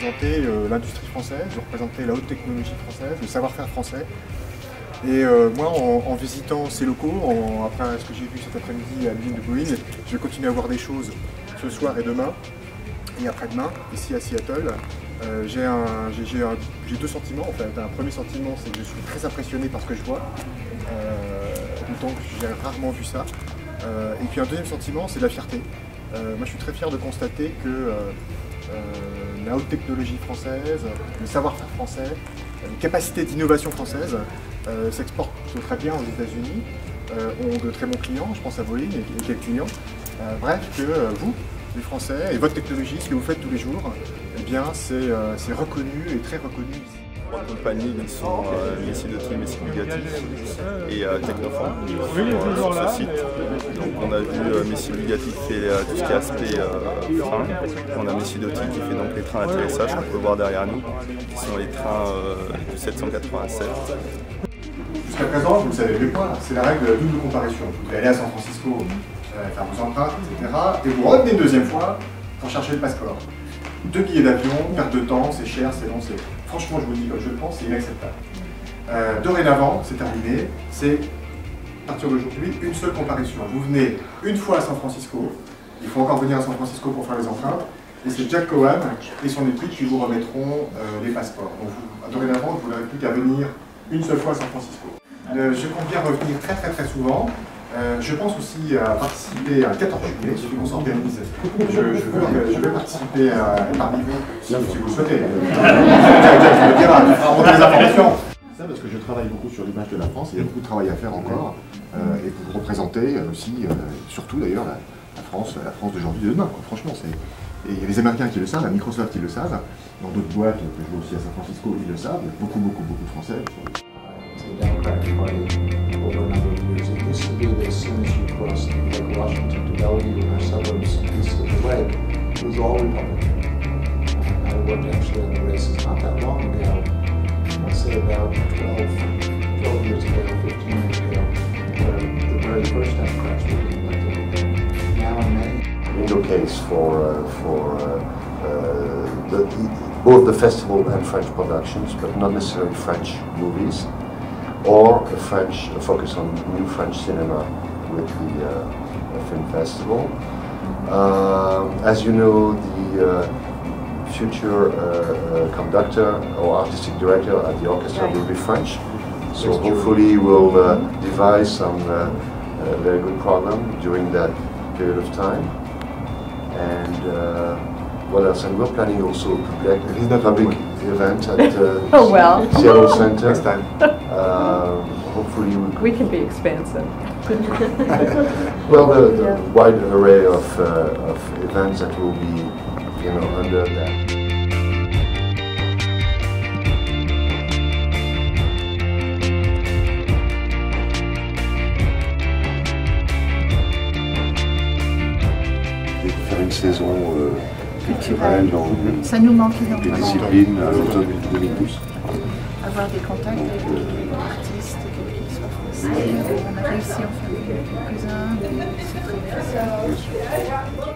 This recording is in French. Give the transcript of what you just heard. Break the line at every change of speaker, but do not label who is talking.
représenter l'industrie française, de représenter la haute technologie française, le savoir-faire français. Et moi, en visitant ces locaux, après ce que j'ai vu cet après-midi à l'usine de Boeing, je vais continuer à voir des choses ce soir et demain, et après-demain, ici à Seattle. J'ai deux sentiments en fait. Un premier sentiment, c'est que je suis très impressionné par ce que je vois, d'autant que j'ai rarement vu ça. Et puis un deuxième sentiment, c'est de la fierté. Moi, je suis très fier de constater que la haute technologie française, le savoir-faire français, les capacités d'innovation française s'exportent très bien aux États-Unis, ont de très bons clients, je pense à Boeing et quelques clients. Bref, que vous, les Français, et votre technologie, ce que vous faites tous les jours, eh bien, c'est reconnu et très reconnu ici.
Trois compagnies qui sont Messidotti, Messi Bugatti et Technoform sur ce site. Donc on a vu Messi Bugatti qui fait tout ce qui est aspect frein. On a Messidotti qui fait donc les trains d'atterrissage qu'on peut voir derrière nous, qui sont les trains du 787.
Jusqu'à présent, vous ne savez plus quoi, c'est la règle de la double comparution. Vous devez aller à San Francisco, faire vos empreintes, etc. Et vous revenez une deuxième fois pour chercher le passeport. 2 billets d'avion, perte de temps, c'est cher, c'est long, c'est... Franchement, je vous le dis comme je le pense, c'est inacceptable. Dorénavant, c'est terminé, c'est, à partir d'aujourd'hui, une seule comparution. Vous venez une fois à San Francisco, il faut encore venir à San Francisco pour faire les empreintes, et c'est Jack Cohen et son équipe qui vous remettront les passeports. Donc, dorénavant, vous n'aurez plus qu'à venir une seule fois à San Francisco. Je compte bien revenir très souvent. Je pense aussi à participer à 14 juillet, il suffit qu'on s'organise. Je vais participer parmi vous, si vous le souhaitez. Je me dirai, tu feras remonter les informations. Ça parce que je travaille beaucoup sur l'image de la France, et il y a beaucoup de travail à faire encore, et pour représenter aussi, surtout d'ailleurs, la France d'aujourd'hui et de demain. Franchement, et il y a les Américains qui le savent, à Microsoft qui le savent, dans d'autres boîtes que je vois aussi à San Francisco, ils le savent, il y a beaucoup de Français.
The Democratic Party over a number of years. It used to be that as soon as you crossed Lake Washington to Bellevue or suburbs east of the lake, it was all Republican. I worked actually in the races not that long ago, let's say about 12 years ago, 15 years ago, where the very first Democrats were being elected. Now in many.
In your case both the festival and French productions, but not necessarily French movies, or a focus on new French cinema with the film festival. As you know, the future conductor or artistic director at the orchestra will be French, so hopefully we'll devise some very good program during that period of time. And what else? And we're planning also a public event at Seattle Center.
Next time.
Hopefully
we can be expansive.
Well, the wide array of events that will be, under that.
Faire une saison culturelle dans
ça nous manque
des
énormément.
disciplines à l'automne 2012.
Avoir des contacts avec des artistes, qu'ils soient français. On a réussi à en faire quelques-uns, mais c'est très difficile.